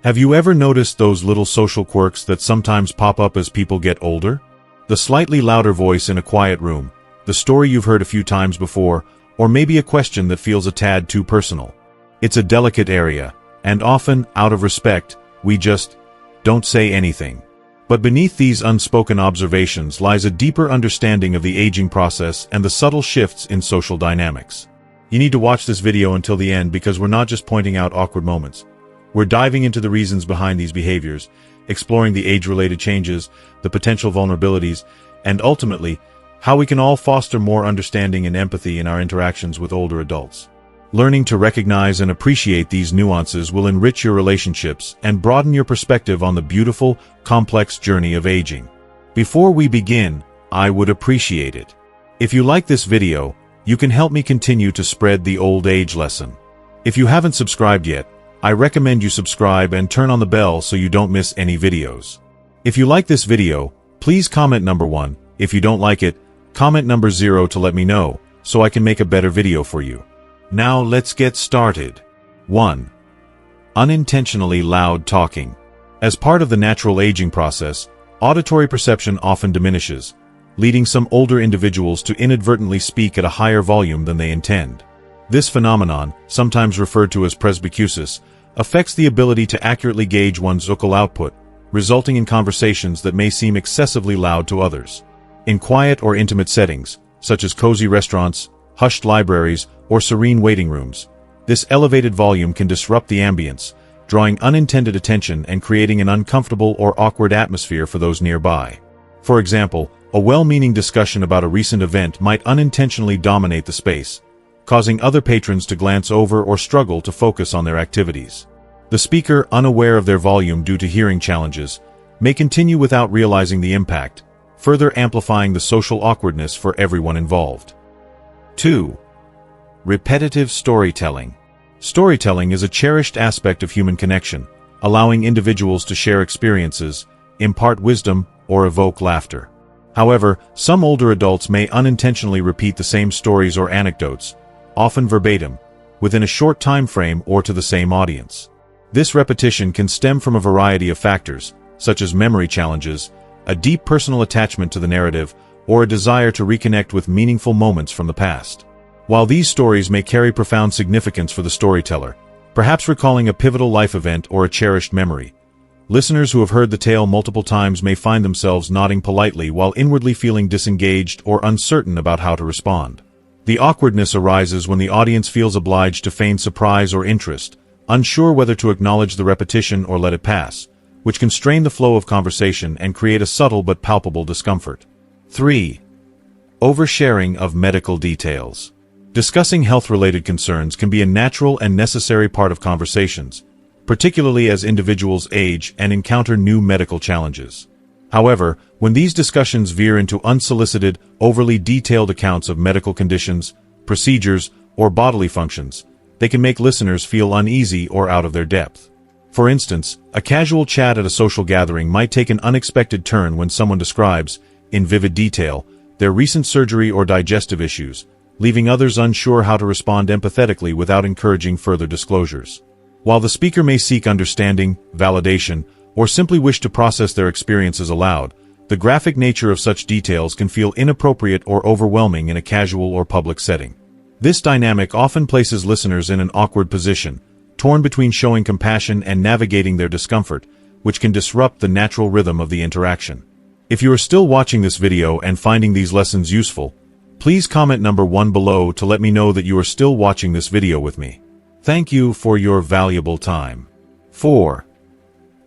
Have you ever noticed those little social quirks that sometimes pop up as people get older? The slightly louder voice in a quiet room, the story you've heard a few times before, or maybe a question that feels a tad too personal. It's a delicate area, and often, out of respect, we just don't say anything. But beneath these unspoken observations lies a deeper understanding of the aging process and the subtle shifts in social dynamics. You need to watch this video until the end because we're not just pointing out awkward moments. We're diving into the reasons behind these behaviors, exploring the age-related changes, the potential vulnerabilities, and ultimately, how we can all foster more understanding and empathy in our interactions with older adults. Learning to recognize and appreciate these nuances will enrich your relationships and broaden your perspective on the beautiful, complex journey of aging. Before we begin, I would appreciate it if you like this video, you can help me continue to spread the old age lesson. If you haven't subscribed yet, I recommend you subscribe and turn on the bell so you don't miss any videos. If you like this video, please comment number 1. If you don't like it, comment number 0 to let me know, so I can make a better video for you. Now let's get started. 1. Unintentionally loud talking. As part of the natural aging process, auditory perception often diminishes, leading some older individuals to inadvertently speak at a higher volume than they intend. This phenomenon, sometimes referred to as presbycusis, affects the ability to accurately gauge one's vocal output, resulting in conversations that may seem excessively loud to others. In quiet or intimate settings, such as cozy restaurants, hushed libraries, or serene waiting rooms, this elevated volume can disrupt the ambience, drawing unintended attention and creating an uncomfortable or awkward atmosphere for those nearby. For example, a well-meaning discussion about a recent event might unintentionally dominate the space, causing other patrons to glance over or struggle to focus on their activities. The speaker, unaware of their volume due to hearing challenges, may continue without realizing the impact, further amplifying the social awkwardness for everyone involved. 2. Repetitive storytelling. Storytelling is a cherished aspect of human connection, allowing individuals to share experiences, impart wisdom, or evoke laughter. However, some older adults may unintentionally repeat the same stories or anecdotes, often verbatim, within a short time frame or to the same audience. This repetition can stem from a variety of factors, such as memory challenges, a deep personal attachment to the narrative, or a desire to reconnect with meaningful moments from the past. While these stories may carry profound significance for the storyteller, perhaps recalling a pivotal life event or a cherished memory, listeners who have heard the tale multiple times may find themselves nodding politely while inwardly feeling disengaged or uncertain about how to respond. The awkwardness arises when the audience feels obliged to feign surprise or interest, unsure whether to acknowledge the repetition or let it pass, which can strain the flow of conversation and create a subtle but palpable discomfort. 3. Oversharing of medical details. Discussing health-related concerns can be a natural and necessary part of conversations, particularly as individuals age and encounter new medical challenges. However, when these discussions veer into unsolicited, overly detailed accounts of medical conditions, procedures, or bodily functions, they can make listeners feel uneasy or out of their depth. For instance, a casual chat at a social gathering might take an unexpected turn when someone describes, in vivid detail, their recent surgery or digestive issues, leaving others unsure how to respond empathetically without encouraging further disclosures. While the speaker may seek understanding, validation, or simply wish to process their experiences aloud, the graphic nature of such details can feel inappropriate or overwhelming in a casual or public setting. This dynamic often places listeners in an awkward position, torn between showing compassion and navigating their discomfort, which can disrupt the natural rhythm of the interaction. If you are still watching this video and finding these lessons useful, please comment number 1 below to let me know that you are still watching this video with me. Thank you for your valuable time. 4.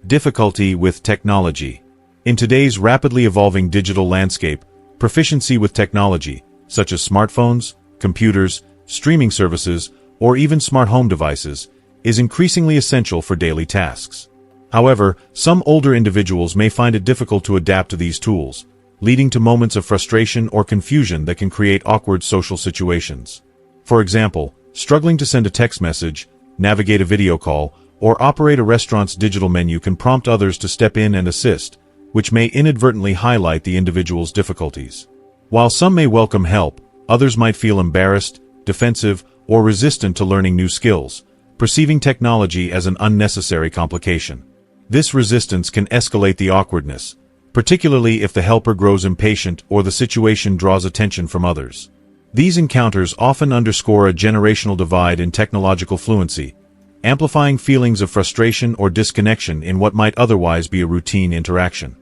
Difficulty with technology. In today's rapidly evolving digital landscape, proficiency with technology, such as smartphones, computers, streaming services, or even smart home devices, is increasingly essential for daily tasks. However, some older individuals may find it difficult to adapt to these tools, leading to moments of frustration or confusion that can create awkward social situations. For example, struggling to send a text message, navigate a video call, or operate a restaurant's digital menu can prompt others to step in and assist, which may inadvertently highlight the individual's difficulties. While some may welcome help, others might feel embarrassed, defensive, or resistant to learning new skills, perceiving technology as an unnecessary complication. This resistance can escalate the awkwardness, particularly if the helper grows impatient or the situation draws attention from others. These encounters often underscore a generational divide in technological fluency, amplifying feelings of frustration or disconnection in what might otherwise be a routine interaction.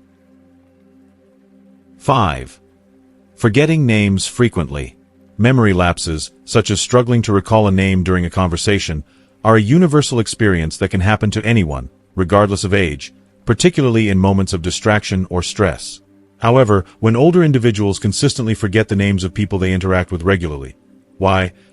5. Forgetting names frequently. Memory lapses, such as struggling to recall a name during a conversation, are a universal experience that can happen to anyone, regardless of age, particularly in moments of distraction or stress. However, when older individuals consistently forget the names of people they interact with regularly,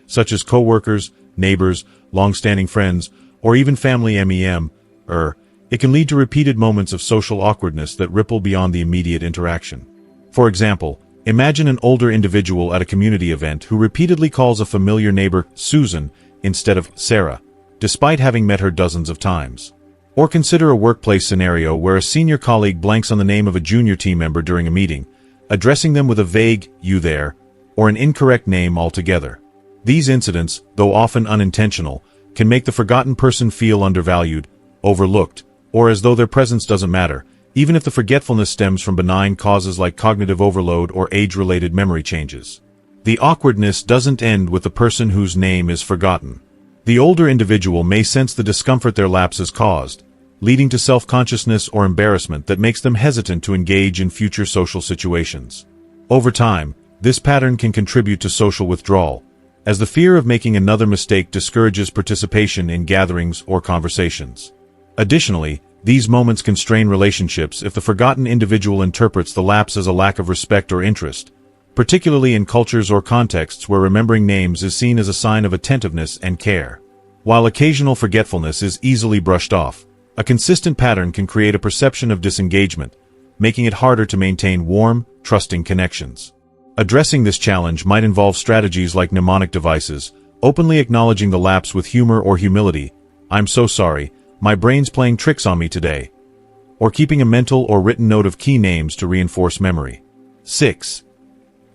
such as coworkers, neighbors, long-standing friends, or even family it can lead to repeated moments of social awkwardness that ripple beyond the immediate interaction. For example, imagine an older individual at a community event who repeatedly calls a familiar neighbor Susan instead of Sarah, despite having met her dozens of times. Or consider a workplace scenario where a senior colleague blanks on the name of a junior team member during a meeting, addressing them with a vague, "you there," or an incorrect name altogether. These incidents, though often unintentional, can make the forgotten person feel undervalued, overlooked, or as though their presence doesn't matter, even if the forgetfulness stems from benign causes like cognitive overload or age-related memory changes. The awkwardness doesn't end with the person whose name is forgotten. The older individual may sense the discomfort their lapse has caused, leading to self-consciousness or embarrassment that makes them hesitant to engage in future social situations. Over time, this pattern can contribute to social withdrawal, as the fear of making another mistake discourages participation in gatherings or conversations. Additionally, these moments can strain relationships if the forgotten individual interprets the lapse as a lack of respect or interest, particularly in cultures or contexts where remembering names is seen as a sign of attentiveness and care. While occasional forgetfulness is easily brushed off, a consistent pattern can create a perception of disengagement, making it harder to maintain warm, trusting connections. Addressing this challenge might involve strategies like mnemonic devices, openly acknowledging the lapse with humor or humility, "I'm so sorry, my brain's playing tricks on me today," or keeping a mental or written note of key names to reinforce memory. 6.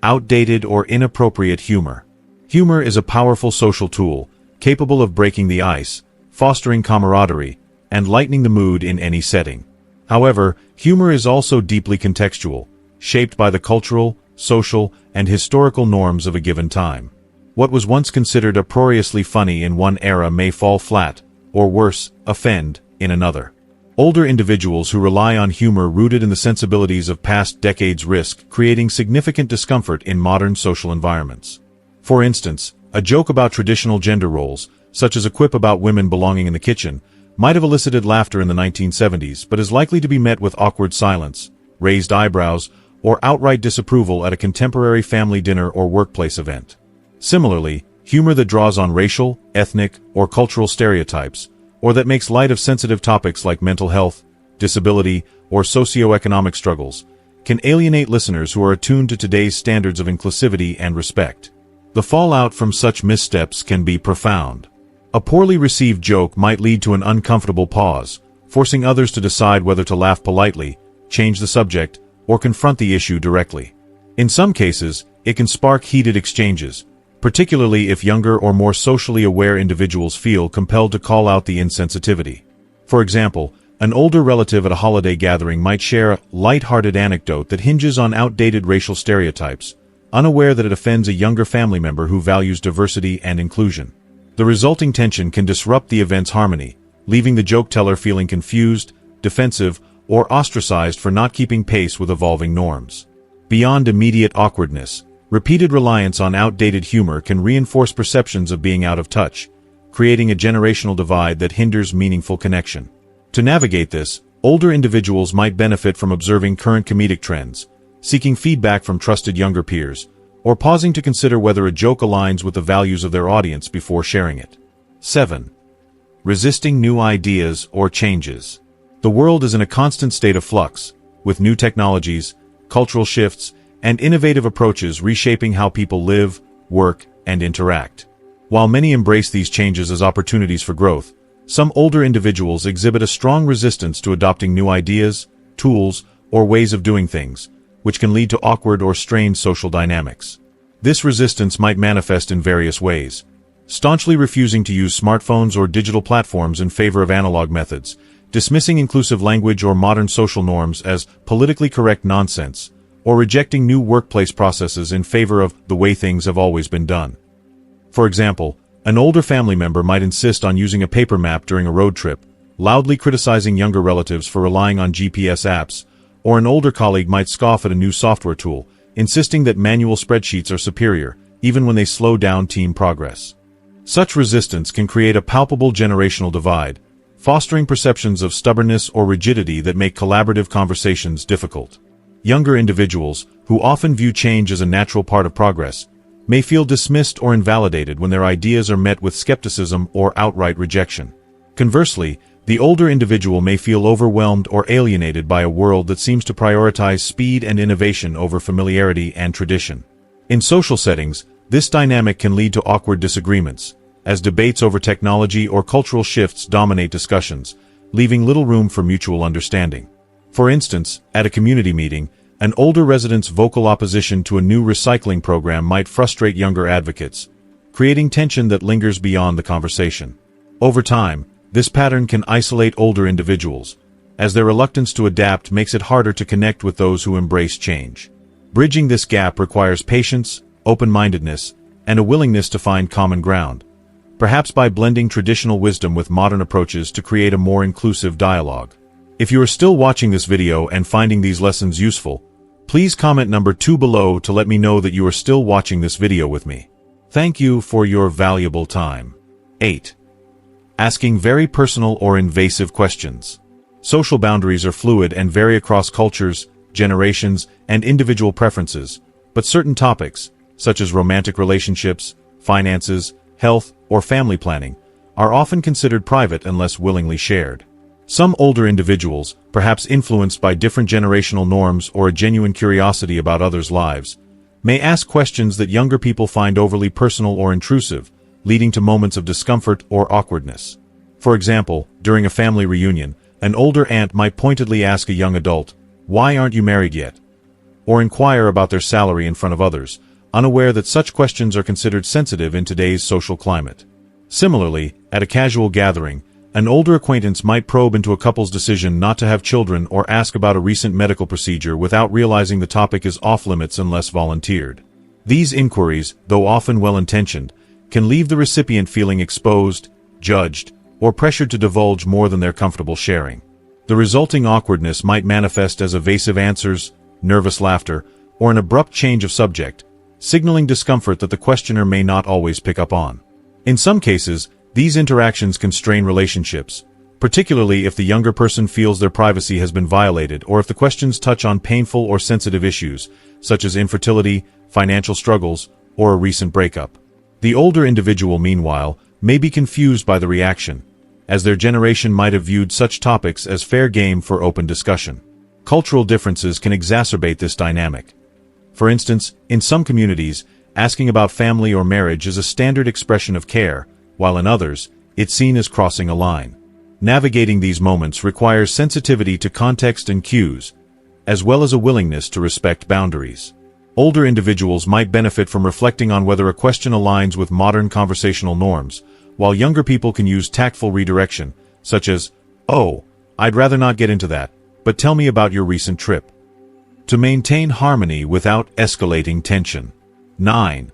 Outdated or inappropriate humor. Humor is a powerful social tool, capable of breaking the ice, fostering camaraderie, and lightening the mood in any setting. However, humor is also deeply contextual, shaped by the cultural, social, and historical norms of a given time. What was once considered uproariously funny in one era may fall flat, or worse, offend, in another. Older individuals who rely on humor rooted in the sensibilities of past decades risk creating significant discomfort in modern social environments. For instance, a joke about traditional gender roles, such as a quip about women belonging in the kitchen, might have elicited laughter in the 1970s but is likely to be met with awkward silence, raised eyebrows, or outright disapproval at a contemporary family dinner or workplace event. Similarly, humor that draws on racial, ethnic, or cultural stereotypes, or that makes light of sensitive topics like mental health, disability, or socioeconomic struggles, can alienate listeners who are attuned to today's standards of inclusivity and respect. The fallout from such missteps can be profound. A poorly received joke might lead to an uncomfortable pause, forcing others to decide whether to laugh politely, change the subject, or confront the issue directly. In some cases, it can spark heated exchanges, particularly if younger or more socially aware individuals feel compelled to call out the insensitivity. For example, an older relative at a holiday gathering might share a light-hearted anecdote that hinges on outdated racial stereotypes, unaware that it offends a younger family member who values diversity and inclusion. The resulting tension can disrupt the event's harmony, leaving the joke teller feeling confused, defensive, or ostracized for not keeping pace with evolving norms. Beyond immediate awkwardness, repeated reliance on outdated humor can reinforce perceptions of being out of touch, creating a generational divide that hinders meaningful connection. To navigate this, older individuals might benefit from observing current comedic trends, seeking feedback from trusted younger peers, or pausing to consider whether a joke aligns with the values of their audience before sharing it. 7. Resisting new ideas or changes. The world is in a constant state of flux, with new technologies, cultural shifts, and innovative approaches reshaping how people live, work, and interact. While many embrace these changes as opportunities for growth, some older individuals exhibit a strong resistance to adopting new ideas, tools, or ways of doing things, which can lead to awkward or strained social dynamics. This resistance might manifest in various ways, staunchly refusing to use smartphones or digital platforms in favor of analog methods, dismissing inclusive language or modern social norms as politically correct nonsense, or rejecting new workplace processes in favor of the way things have always been done. For example, an older family member might insist on using a paper map during a road trip, loudly criticizing younger relatives for relying on GPS apps, or an older colleague might scoff at a new software tool, insisting that manual spreadsheets are superior, even when they slow down team progress. Such resistance can create a palpable generational divide, fostering perceptions of stubbornness or rigidity that make collaborative conversations difficult. Younger individuals, who often view change as a natural part of progress, may feel dismissed or invalidated when their ideas are met with skepticism or outright rejection. Conversely, the older individual may feel overwhelmed or alienated by a world that seems to prioritize speed and innovation over familiarity and tradition. In social settings, this dynamic can lead to awkward disagreements, as debates over technology or cultural shifts dominate discussions, leaving little room for mutual understanding. For instance, at a community meeting, an older resident's vocal opposition to a new recycling program might frustrate younger advocates, creating tension that lingers beyond the conversation. Over time, this pattern can isolate older individuals, as their reluctance to adapt makes it harder to connect with those who embrace change. Bridging this gap requires patience, open-mindedness, and a willingness to find common ground, perhaps by blending traditional wisdom with modern approaches to create a more inclusive dialogue. If you are still watching this video and finding these lessons useful, please comment number 2 below to let me know that you are still watching this video with me. Thank you for your valuable time. 8. Asking very personal or invasive questions. Social boundaries are fluid and vary across cultures, generations, and individual preferences, but certain topics, such as romantic relationships, finances, health, or family planning, are often considered private unless willingly shared. Some older individuals, perhaps influenced by different generational norms or a genuine curiosity about others' lives, may ask questions that younger people find overly personal or intrusive, leading to moments of discomfort or awkwardness. For example, during a family reunion, an older aunt might pointedly ask a young adult, "Why aren't you married yet?" or inquire about their salary in front of others, unaware that such questions are considered sensitive in today's social climate. Similarly, at a casual gathering, an older acquaintance might probe into a couple's decision not to have children or ask about a recent medical procedure without realizing the topic is off-limits unless volunteered. These inquiries, though often well-intentioned, can leave the recipient feeling exposed, judged, or pressured to divulge more than they're comfortable sharing. The resulting awkwardness might manifest as evasive answers, nervous laughter, or an abrupt change of subject, signaling discomfort that the questioner may not always pick up on. In some cases, these interactions can strain relationships, particularly if the younger person feels their privacy has been violated or if the questions touch on painful or sensitive issues, such as infertility, financial struggles, or a recent breakup. The older individual, meanwhile, may be confused by the reaction, as their generation might have viewed such topics as fair game for open discussion. Cultural differences can exacerbate this dynamic. For instance, in some communities, asking about family or marriage is a standard expression of care, while in others, it's seen as crossing a line. Navigating these moments requires sensitivity to context and cues, as well as a willingness to respect boundaries. Older individuals might benefit from reflecting on whether a question aligns with modern conversational norms, while younger people can use tactful redirection, such as, "Oh, I'd rather not get into that, but tell me about your recent trip," to maintain harmony without escalating tension. 9.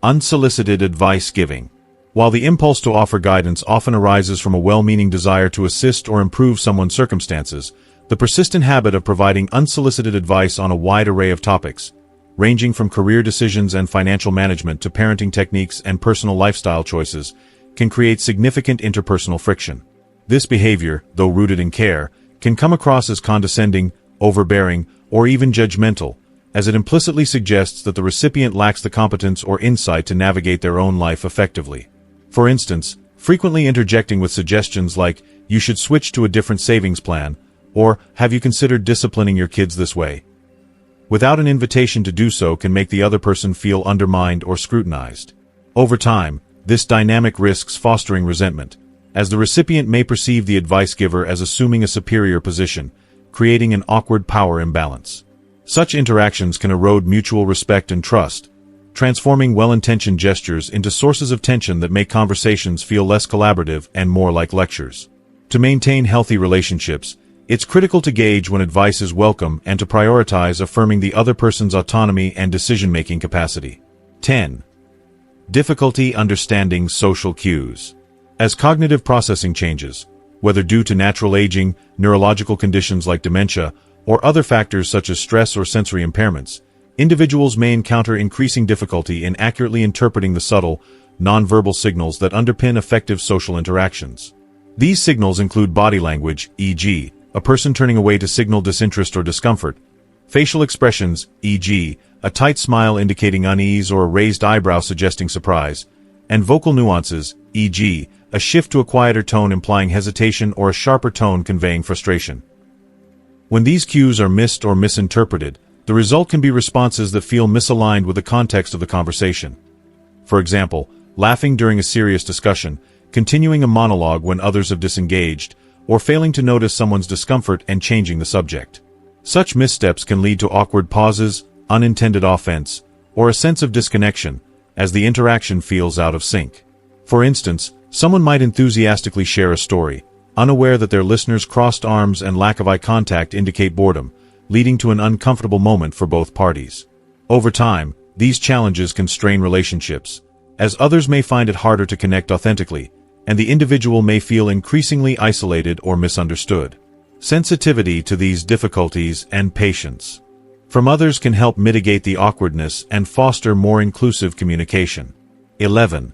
Unsolicited advice giving. While the impulse to offer guidance often arises from a well-meaning desire to assist or improve someone's circumstances, the persistent habit of providing unsolicited advice on a wide array of topics, ranging from career decisions and financial management to parenting techniques and personal lifestyle choices, can create significant interpersonal friction. This behavior, though rooted in care, can come across as condescending, overbearing, or even judgmental, as it implicitly suggests that the recipient lacks the competence or insight to navigate their own life effectively. For instance, frequently interjecting with suggestions like, "You should switch to a different savings plan," or "Have you considered disciplining your kids this way?" without an invitation to do so can make the other person feel undermined or scrutinized. Over time, this dynamic risks fostering resentment, as the recipient may perceive the advice giver as assuming a superior position, creating an awkward power imbalance. Such interactions can erode mutual respect and trust, transforming well-intentioned gestures into sources of tension that make conversations feel less collaborative and more like lectures. To maintain healthy relationships, it's critical to gauge when advice is welcome and to prioritize affirming the other person's autonomy and decision-making capacity. 10. Difficulty understanding social cues. As cognitive processing changes, whether due to natural aging, neurological conditions like dementia, or other factors such as stress or sensory impairments, individuals may encounter increasing difficulty in accurately interpreting the subtle, nonverbal signals that underpin effective social interactions. These signals include body language, e.g., a person turning away to signal disinterest or discomfort, facial expressions, e.g., a tight smile indicating unease or a raised eyebrow suggesting surprise, and vocal nuances, e.g., a shift to a quieter tone implying hesitation or a sharper tone conveying frustration. When these cues are missed or misinterpreted, the result can be responses that feel misaligned with the context of the conversation. For example, laughing during a serious discussion, continuing a monologue when others have disengaged, or failing to notice someone's discomfort and changing the subject. Such missteps can lead to awkward pauses, unintended offense, or a sense of disconnection, as the interaction feels out of sync. For instance, someone might enthusiastically share a story, unaware that their listener's crossed arms and lack of eye contact indicate boredom, leading to an uncomfortable moment for both parties. Over time, these challenges can strain relationships, as others may find it harder to connect authentically, and the individual may feel increasingly isolated or misunderstood. Sensitivity to these difficulties and patience from others can help mitigate the awkwardness and foster more inclusive communication. 11.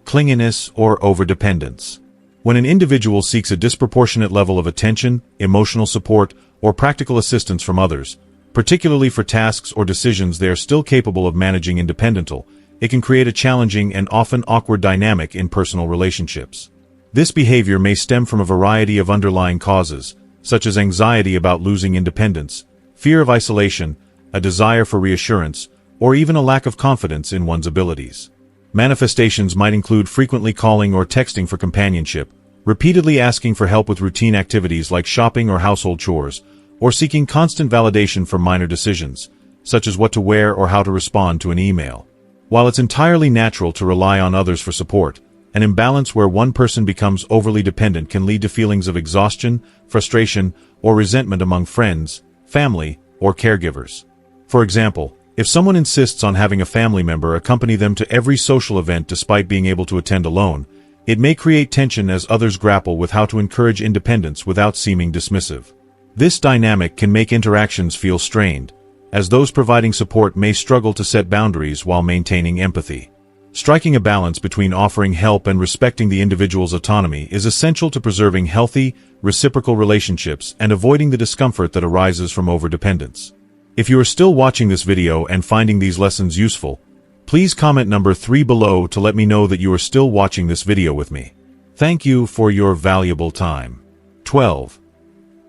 Clinginess or overdependence. When an individual seeks a disproportionate level of attention, emotional support, or practical assistance from others, particularly for tasks or decisions they are still capable of managing independently, it can create a challenging and often awkward dynamic in personal relationships. This behavior may stem from a variety of underlying causes, such as anxiety about losing independence, fear of isolation, a desire for reassurance, or even a lack of confidence in one's abilities. Manifestations might include frequently calling or texting for companionship, repeatedly asking for help with routine activities like shopping or household chores, or seeking constant validation for minor decisions, such as what to wear or how to respond to an email. While it's entirely natural to rely on others for support, an imbalance where one person becomes overly dependent can lead to feelings of exhaustion, frustration, or resentment among friends, family, or caregivers. For example, if someone insists on having a family member accompany them to every social event despite being able to attend alone, it may create tension as others grapple with how to encourage independence without seeming dismissive. This dynamic can make interactions feel strained, as those providing support may struggle to set boundaries while maintaining empathy. Striking a balance between offering help and respecting the individual's autonomy is essential to preserving healthy, reciprocal relationships and avoiding the discomfort that arises from overdependence. If you are still watching this video and finding these lessons useful, please comment number 3 below to let me know that you are still watching this video with me. Thank you for your valuable time. 12.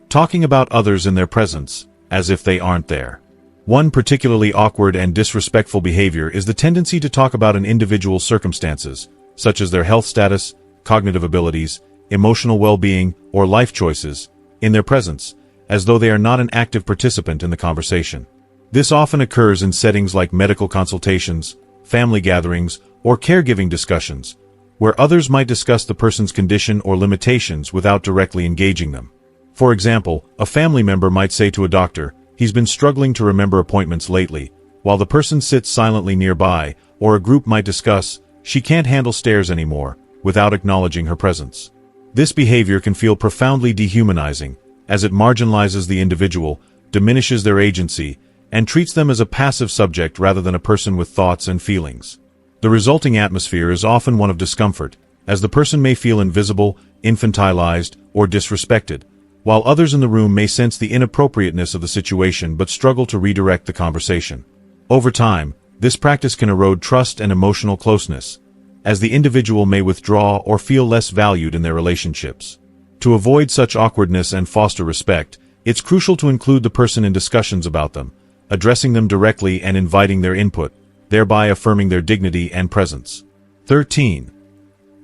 Talking about others in their presence, as if they aren't there. One particularly awkward and disrespectful behavior is the tendency to talk about an individual's circumstances, such as their health status, cognitive abilities, emotional well-being, or life choices, in their presence, as though they are not an active participant in the conversation. This often occurs in settings like medical consultations, family gatherings, or caregiving discussions, where others might discuss the person's condition or limitations without directly engaging them. For example, a family member might say to a doctor, "He's been struggling to remember appointments lately," while the person sits silently nearby, or a group might discuss, "She can't handle stairs anymore," without acknowledging her presence. This behavior can feel profoundly dehumanizing, as it marginalizes the individual, diminishes their agency, and treats them as a passive subject rather than a person with thoughts and feelings. The resulting atmosphere is often one of discomfort, as the person may feel invisible, infantilized, or disrespected, while others in the room may sense the inappropriateness of the situation but struggle to redirect the conversation. Over time, this practice can erode trust and emotional closeness, as the individual may withdraw or feel less valued in their relationships. To avoid such awkwardness and foster respect, it's crucial to include the person in discussions about them, addressing them directly and inviting their input, thereby affirming their dignity and presence. 13.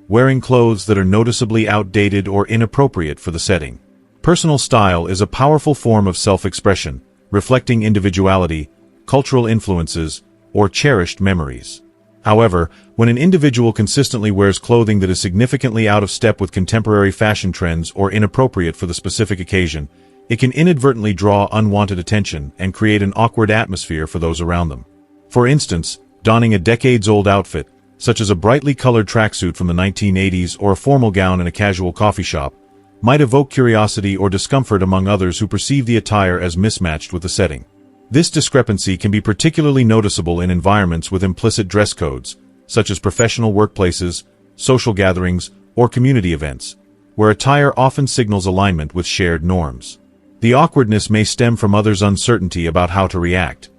Wearing clothes that are noticeably outdated or inappropriate for the setting. Personal style is a powerful form of self-expression, reflecting individuality, cultural influences, or cherished memories. However, when an individual consistently wears clothing that is significantly out of step with contemporary fashion trends or inappropriate for the specific occasion, it can inadvertently draw unwanted attention and create an awkward atmosphere for those around them. For instance, donning a decades-old outfit, such as a brightly colored tracksuit from the 1980s or a formal gown in a casual coffee shop, might evoke curiosity or discomfort among others who perceive the attire as mismatched with the setting. This discrepancy can be particularly noticeable in environments with implicit dress codes, such as professional workplaces, social gatherings, or community events, where attire often signals alignment with shared norms. The awkwardness may stem from others' uncertainty about how to react,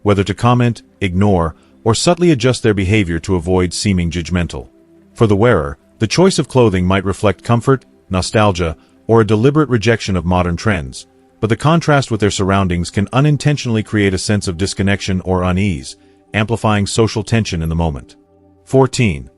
whether to comment, ignore, or subtly adjust their behavior to avoid seeming judgmental. For the wearer, the choice of clothing might reflect comfort, nostalgia, or a deliberate rejection of modern trends, but the contrast with their surroundings can unintentionally create a sense of disconnection or unease, amplifying social tension in the moment. 14.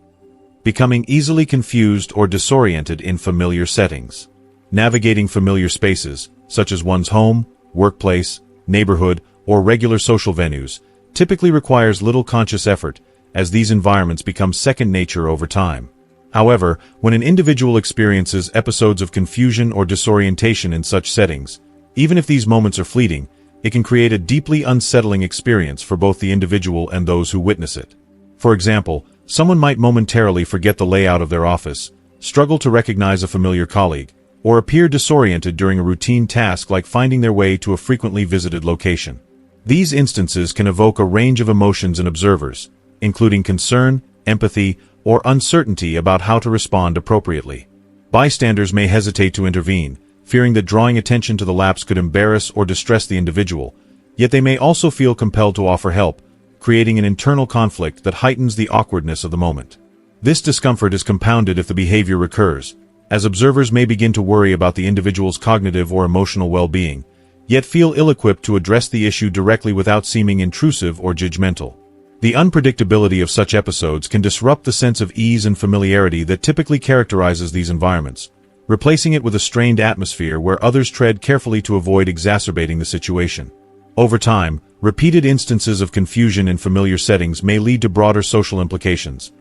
Becoming easily confused or disoriented in familiar settings. Navigating familiar spaces, such as one's home, workplace, neighborhood, or regular social venues, typically requires little conscious effort, as these environments become second nature over time. However, when an individual experiences episodes of confusion or disorientation in such settings, even if these moments are fleeting, it can create a deeply unsettling experience for both the individual and those who witness it. For example, someone might momentarily forget the layout of their office, struggle to recognize a familiar colleague, or appear disoriented during a routine task like finding their way to a frequently visited location. These instances can evoke a range of emotions in observers, including concern, empathy, or uncertainty about how to respond appropriately. Bystanders may hesitate to intervene, fearing that drawing attention to the lapse could embarrass or distress the individual, yet they may also feel compelled to offer help, creating an internal conflict that heightens the awkwardness of the moment. This discomfort is compounded if the behavior recurs, as observers may begin to worry about the individual's cognitive or emotional well-being, yet feel ill-equipped to address the issue directly without seeming intrusive or judgmental. The unpredictability of such episodes can disrupt the sense of ease and familiarity that typically characterizes these environments, replacing it with a strained atmosphere where others tread carefully to avoid exacerbating the situation. Over time, repeated instances of confusion in familiar settings may lead to broader social implications,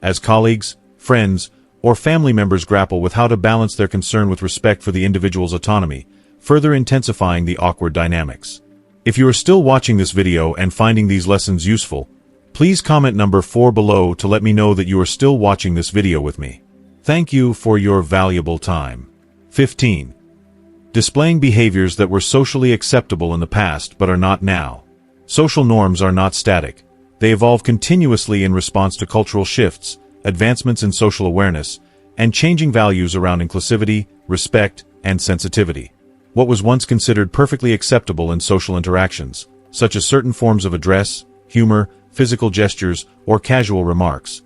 as colleagues, friends, or family members grapple with how to balance their concern with respect for the individual's autonomy, further intensifying the awkward dynamics. If you are still watching this video and finding these lessons useful, please comment number 4 below to let me know that you are still watching this video with me. Thank you for your valuable time. 15. Displaying behaviors that were socially acceptable in the past but are not now. Social norms are not static. They evolve continuously in response to cultural shifts, advancements in social awareness, and changing values around inclusivity, respect, and sensitivity. What was once considered perfectly acceptable in social interactions, such as certain forms of address, humor, physical gestures, or casual remarks,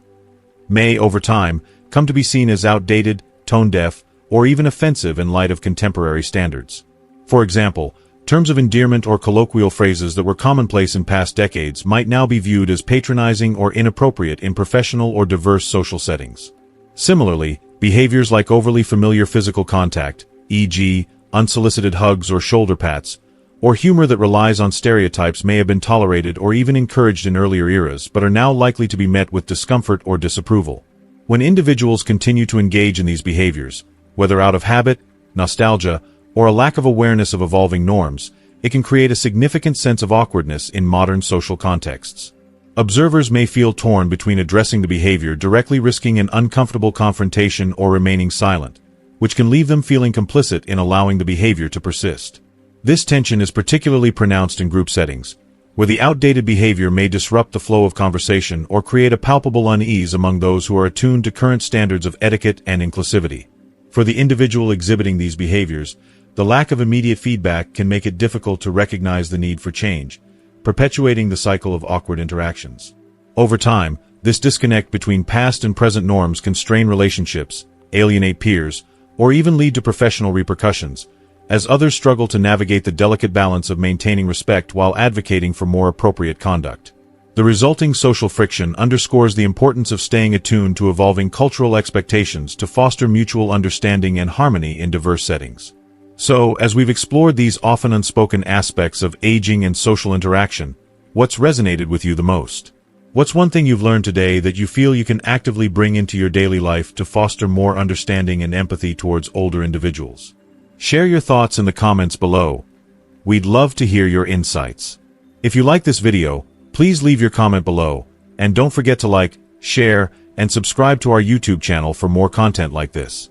may, over time, come to be seen as outdated, tone-deaf, or even offensive in light of contemporary standards. For example, terms of endearment or colloquial phrases that were commonplace in past decades might now be viewed as patronizing or inappropriate in professional or diverse social settings. Similarly, behaviors like overly familiar physical contact, e.g., unsolicited hugs or shoulder pats, or humor that relies on stereotypes may have been tolerated or even encouraged in earlier eras but are now likely to be met with discomfort or disapproval. When individuals continue to engage in these behaviors, whether out of habit, nostalgia, or a lack of awareness of evolving norms, it can create a significant sense of awkwardness in modern social contexts. Observers may feel torn between addressing the behavior directly, risking an uncomfortable confrontation, or remaining silent, which can leave them feeling complicit in allowing the behavior to persist. This tension is particularly pronounced in group settings, where the outdated behavior may disrupt the flow of conversation or create a palpable unease among those who are attuned to current standards of etiquette and inclusivity. For the individual exhibiting these behaviors, the lack of immediate feedback can make it difficult to recognize the need for change, perpetuating the cycle of awkward interactions. Over time, this disconnect between past and present norms can strain relationships, alienate peers, or even lead to professional repercussions, as others struggle to navigate the delicate balance of maintaining respect while advocating for more appropriate conduct. The resulting social friction underscores the importance of staying attuned to evolving cultural expectations to foster mutual understanding and harmony in diverse settings. So, as we've explored these often unspoken aspects of aging and social interaction, What's resonated with you the most? What's one thing you've learned today that you feel you can actively bring into your daily life to foster more understanding and empathy towards older individuals? Share your thoughts in the comments below. We'd love to hear your insights. If you like this video, please leave your comment below, and don't forget to like, share, and subscribe to our YouTube channel for more content like this.